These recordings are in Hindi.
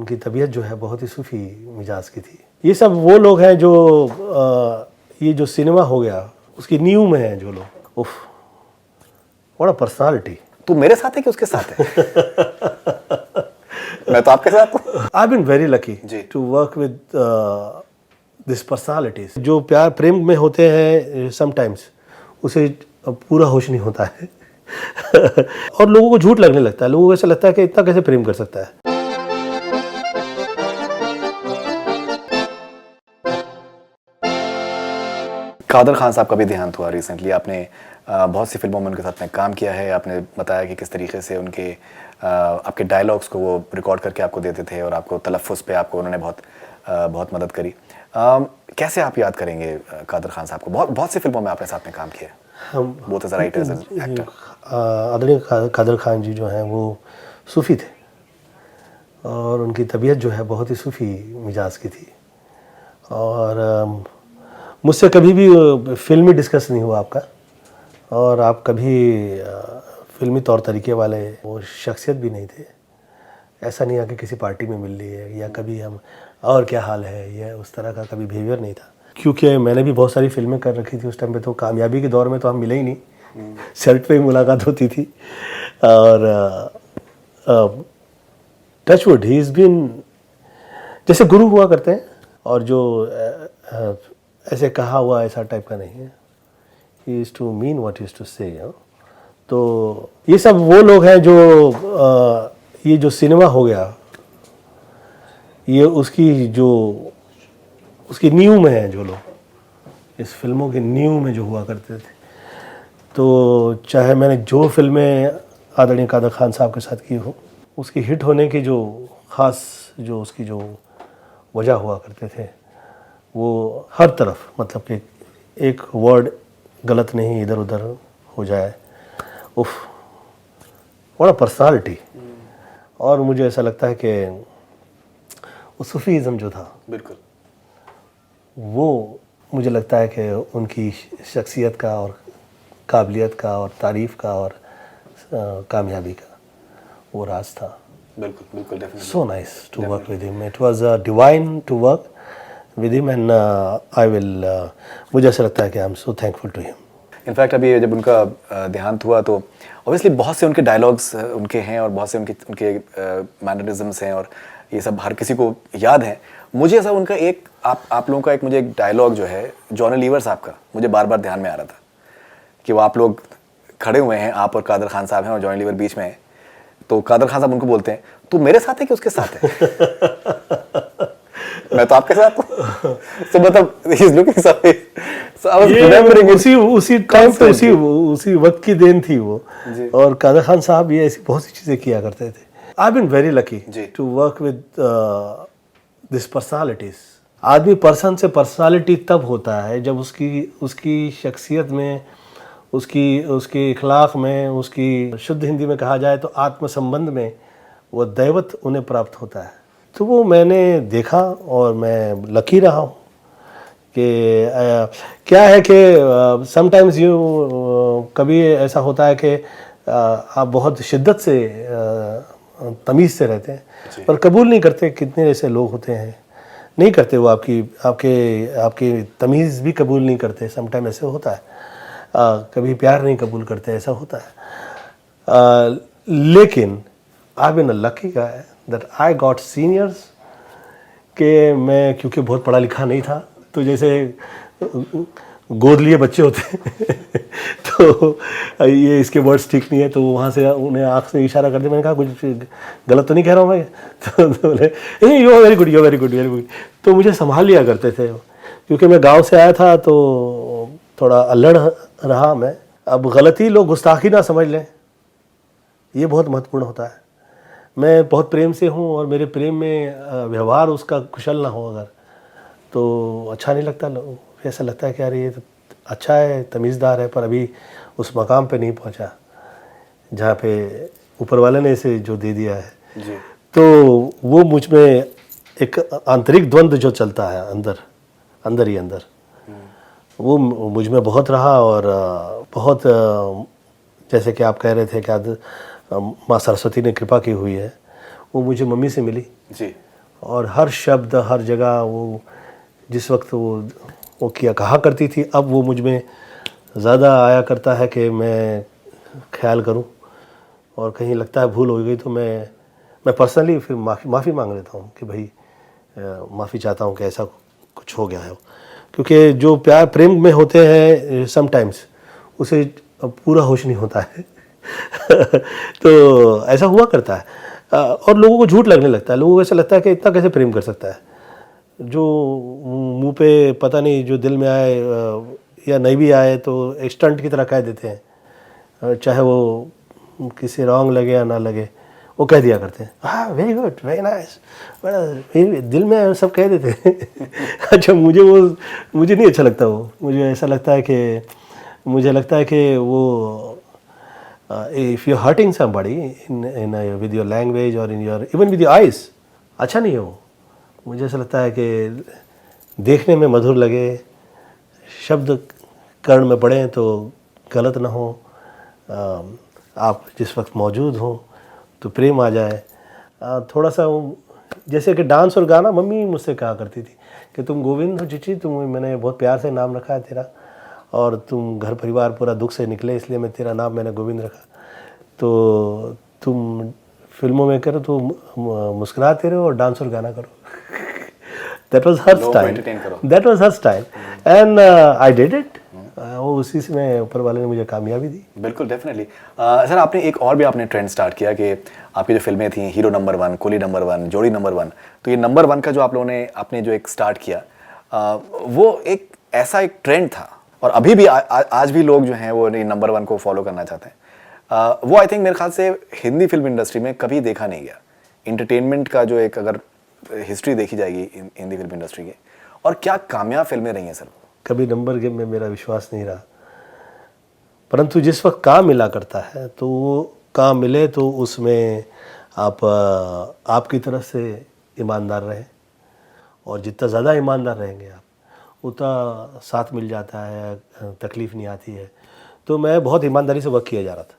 उनकी तबीयत जो है बहुत ही सूफी मिजाज की थी। ये सब वो लोग हैं जो ये जो सिनेमा हो गया उसकी नींव में हैं जो लोग। उफ, बड़ा पर्सनालिटी। तू मेरे साथ है कि उसके साथ है? मैं तो आपके साथ हूँ। I been very lucky to work with this personalities. जो प्यार प्रेम में होते हैं समटाइम्स उसे पूरा होश नहीं होता है और लोगों को झूठ लगने लगता है। लोगों को ऐसा लगता है कि इतना कैसे प्रेम कर सकता है। कादर खान साहब का भी देहांत हुआ रिसेंटली। आपने बहुत सी फिल्मों में उनके साथ में काम किया है। आपने बताया कि किस तरीके से उनके आपके डायलॉग्स को वो रिकॉर्ड करके आपको देते थे और आपको तलफ़्फ़ुज़ पे आपको उन्होंने बहुत मदद करी। कैसे आप याद करेंगे कादर खान साहब को? बहुत सी फिल्मों में आपने साथ में काम किया है। हम both as writers and actor. आदरणीय कादर खान जी जो हैं वो सूफ़ी थे और उनकी तबीयत जो है बहुत ही सूफ़ी मिजाज की थी। और मुझसे कभी भी फिल्मी डिस्कस नहीं हुआ आपका, और आप कभी फिल्मी तौर तरीके वाले वो शख्सियत भी नहीं थे। ऐसा नहीं है कि किसी पार्टी में मिल ली है या कभी हम और क्या हाल है, या उस तरह का कभी बिहेवियर नहीं था। क्योंकि मैंने भी बहुत सारी फिल्में कर रखी थी उस टाइम पे, तो कामयाबी के दौर में तो हम मिले ही नहीं। सेट पे ही मुलाकात होती थी। और टचवुड ही इज़ बीन जैसे गुरु हुआ करते हैं, और जो ऐसे कहा हुआ ऐसा टाइप का नहीं है। He is to mean what he is to say. तो ये सब वो लोग हैं जो ये जो सिनेमा हो गया ये उसकी नींव में हैं जो लोग, इस फिल्मों की नींव में जो हुआ करते थे। तो चाहे मैंने जो फिल्में आदरणीय कादर खान साहब के साथ की हो, उसकी हिट होने की जो ख़ास जो उसकी जो वजह हुआ करते थे, वो हर तरफ मतलब कि एक वर्ड गलत नहीं इधर उधर हो जाए। उफ, बड़ा पर्सनालिटी। और मुझे ऐसा लगता है कि वो सूफीज़म जो था बिल्कुल वो मुझे लगता है कि उनकी शख्सियत का और काबिलियत का और तारीफ़ का और कामयाबी का वो राज था। बिल्कुल बिल्कुल definitely. So nice to work with him. It was divine to work with him, and I will मुझे ऐसा लगता है कि I'm so thankful to him. In fact अभी जब उनका देहांत हुआ तो ऑब्वियसली बहुत से उनके डायलॉग्स उनके हैं और बहुत से उनके मैनरिज्म्स हैं और ये सब हर किसी को याद है। मुझे ऐसा उनका एक आप लोगों का एक मुझे एक डायलॉग जो है जॉनी लीवर साहब का मुझे बार बार ध्यान में आ रहा था कि वो आप लोग खड़े हुए हैं, आप और कादर खान साहब हैं और जॉनी लीवर बीच में है। तो कादर खान साहब उनको बोलते हैं, तू मेरे साथ है कि उसके साथ है? मैं तो आपके साथ हूँ। तो मतलब he is looking somewhere. So I was remembering it. उसी टाइम पे उसी वक्त की देन थी वो। और कादर खान साहब ये ऐसी बहुत सी चीज़ें किया करते थे। I've been very lucky to work with this personalities. आदमी पर्सन से पर्सनालिटी तब होता है जब उसकी शख्सियत में, उसकी इखलाक में, उसकी शुद्ध हिंदी में कहा जाए तो आत्म संबंध में वो दैवत उन्हें प्राप्त होता है। तो वो मैंने देखा और मैं लकी रहा हूँ कि क्या है कि समटाइम्स कभी ऐसा होता है कि आप बहुत शिद्दत से तमीज़ से रहते हैं पर कबूल नहीं करते। कितने ऐसे लोग होते हैं नहीं करते, वो आपकी तमीज़ भी कबूल नहीं करते। समटाइम ऐसे होता है। कभी प्यार नहीं कबूल करते, ऐसा होता है। लेकिन I've been a lucky guy that I got seniors कि मैं क्योंकि बहुत पढ़ा लिखा नहीं था, तो जैसे गोद लिए बच्चे होते हैं तो ये इसके वर्ड्स ठीक नहीं है, तो वहाँ से उन्हें आँख से इशारा कर दिया। मैंने कहा कुछ गलत तो नहीं कह रहा हूँ मैं? तो बोले you are very good, you are very good, very good. तो मुझे संभाल लिया करते थे क्योंकि मैं गांव से आया था तो थोड़ा अल्लड़ रहा मैं। अब गलती लोग गुस्ताखी ना समझ लें, ये बहुत महत्वपूर्ण होता है। मैं बहुत प्रेम से हूँ और मेरे प्रेम में व्यवहार उसका कुशल ना हो अगर, तो अच्छा नहीं लगता। लोग ऐसा लगता है कि यार ये तो अच्छा है, तमीज़दार है, पर अभी उस मकाम पे नहीं पहुँचा जहाँ पे ऊपर वाले ने इसे जो दे दिया है जी। तो वो मुझ में एक आंतरिक द्वंद्व जो चलता है अंदर ही अंदर, वो मुझ में बहुत रहा। और बहुत जैसे कि आप कह रहे थे कि आज माँ सरस्वती ने कृपा की हुई है, वो मुझे मम्मी से मिली जी। और हर शब्द हर जगह वो जिस वक्त वो किया कहा करती थी, अब वो मुझ में ज़्यादा आया करता है कि मैं ख्याल करूं, और कहीं लगता है भूल हो गई तो मैं पर्सनली फिर माफ़ी मांग लेता हूं कि भाई माफ़ी चाहता हूं कि ऐसा कुछ हो गया है। क्योंकि जो प्यार प्रेम में होते हैं समटाइम्स उसे पूरा होश नहीं होता है तो ऐसा हुआ करता है, और लोगों को झूठ लगने लगता है, लोगों को ऐसा लगता है कि इतना कैसे प्रेम कर सकता है। जो मुंह पे पता नहीं, जो दिल में आए या नहीं भी आए तो एक स्टंट की तरह कह देते हैं, चाहे वो किसी रॉन्ग लगे या ना लगे, वो कह दिया करते हैं, हाँ वेरी गुड वेरी नाइस, दिल में सब कह देते हैं अच्छा मुझे नहीं अच्छा लगता वो, मुझे ऐसा लगता है कि वो if you're hurting somebody with your language or even with your eyes, अच्छा नहीं है वो। मुझे ऐसा लगता है कि देखने में मधुर लगे, शब्द कर्ण में पड़े तो गलत ना हो, आप जिस वक्त मौजूद हो तो प्रेम आ जाए। थोड़ा सा जैसे कि डांस और गाना, मम्मी मुझसे कहा करती थी कि तुम गोविंद हो चिची, मैंने बहुत प्यार से नाम रखा है तेरा, और तुम घर परिवार पूरा दुख से निकले इसलिए मैं तेरा नाम मैंने गोविंद रखा, तो तुम फिल्मों में करो तो मुस्कुराते रहो और डांस और गाना करो that was her style and I did it। वो उसी से मैं ऊपर वाले ने मुझे कामयाबी दी। बिल्कुल डेफिनेटली। सर आपने एक और भी आपने ट्रेंड स्टार्ट किया कि आपकी जो फिल्में थी हीरो नंबर 1, कुली नंबर 1, जोड़ी नंबर 1, तो ये नंबर 1 का जो आप लोगों ने आपने जो एक स्टार्ट किया, वो एक ऐसा एक ट्रेंड था और अभी भी आज भी लोग जो हैं वो नंबर 1 को फॉलो करना चाहते हैं। वो आई थिंक मेरे ख्याल से हिंदी फिल्म इंडस्ट्री में कभी देखा नहीं गया। इंटरटेनमेंट का जो एक अगर हिस्ट्री देखी जाएगी हिंदी फिल्म इंडस्ट्री की, और क्या कामयाब फिल्में रही हैं सर। कभी नंबर गेम में मेरा विश्वास नहीं रहा, परंतु जिस वक्त काम मिला करता है तो वो काम मिले तो उसमें आपकी तरफ से ईमानदार रहें, और जितना ज़्यादा ईमानदार रहेंगे आप उतना साथ मिल जाता है, तकलीफ़ नहीं आती है। तो मैं बहुत ईमानदारी से वर्क किया जा रहा था,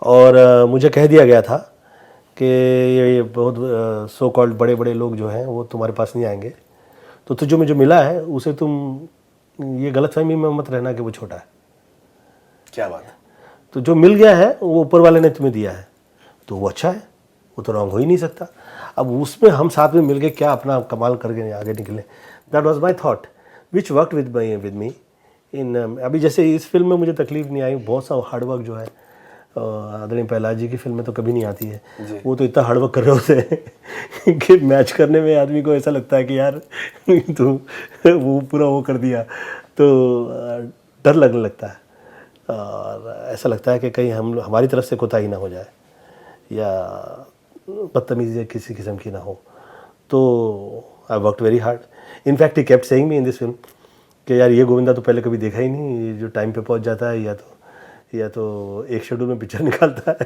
और मुझे कह दिया गया था कि ये बहुत सो कॉल्ड बड़े बड़े लोग जो हैं वो तुम्हारे पास नहीं आएंगे, तो तुझे मुझे मिला है उसे तुम ये गलतफहमी में मत रहना कि वो छोटा है। क्या बात है। तो जो मिल गया है वो ऊपर वाले ने तुम्हें दिया है तो वो अच्छा है, वो तो रॉन्ग हो ही नहीं सकता। अब उसमें हम साथ में मिल के क्या अपना कमाल करके आगे निकले, that was my thought which worked with me in. अभी जैसे इस फिल्म में मुझे तकलीफ नहीं आई, बहुत सा हार्डवर्क जो है आदरणीय प्रहलाद जी की फिल्म में तो कभी नहीं आती है, वो तो इतना हार्डवर्क कर रहे होते हैं कि मैच करने में आदमी को ऐसा लगता है कि यार तो वो पूरा वो कर दिया तो डर लगने लगता है, और ऐसा लगता है कि कहीं हमारी तरफ से कोताही ना हो जाए या बदतमीजी किसी किस्म की ना हो। तो I worked very hard. In fact he kept saying me in this film कि यार ये गोविंदा तो पहले कभी देखा ही नहीं, ये जो टाइम पे पहुंच जाता है या तो एक शेड्यूल में पिक्चर निकालता है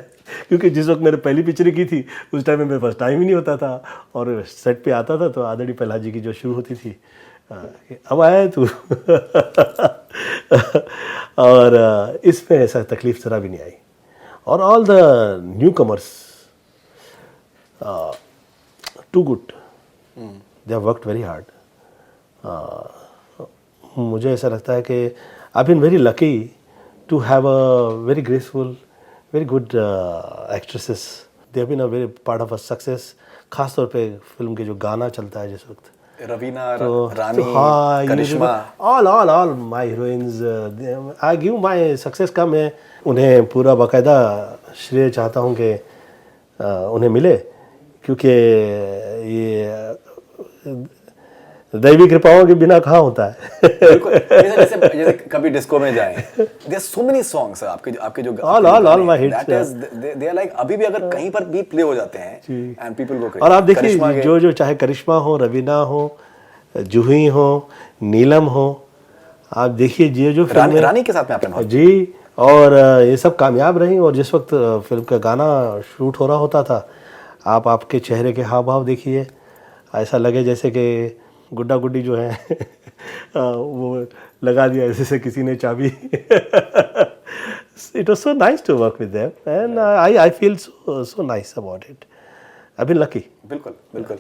क्योंकि जिस वक्त मैंने पहली पिक्चर की थी उस टाइम में मेरे पास टाइम ही नहीं होता था, और सेट पे आता था तो आदरणीय प्रहलाद जी की जो शुरू होती थी अब आया है तू और इसमें ऐसा तकलीफ ज़रा भी नहीं आई। और all the newcomers to good, they have worked very hard. मुझे ऐसा लगता है कि I been very lucky to have a very graceful, very good actresses. They have been a very part of a success. खास तौर पे फिल्म के जो गाना चलता है जिस वक्त, रवीना, तो रानी, हाँ, करिश्मा, all my heroines, I give my success का मैं उन्हें पूरा बाकायदा श्रेय चाहता हूँ कि उन्हें मिले, क्योंकि ये दैवी कृपाओं के बिना कहाँ होता है जैसे कभी डिस्को में जाएं, there are so many songs आपके जो all my hits, that is they are like अभी भी अगर कहीं पर भी प्ले हो जाते हैं and people go crazy। और आप देखिए जो चाहे करिश्मा हो, रवीना हो, जूही हो, नीलम हो, आप देखिए जो फिल्म रानी के साथ में आपने जी, और ये सब कामयाब रही। और जिस वक्त फिल्म का गाना शूट हो रहा होता था, आपके चेहरे के हाव भाव देखिए, ऐसा लगे जैसे कि गुड्डा गुड्डी जो है वो लगा दिया जैसे किसी ने चाबी। It was so nice to work with them and I feel so nice about it. I been lucky. बिल्कुल बिल्कुल।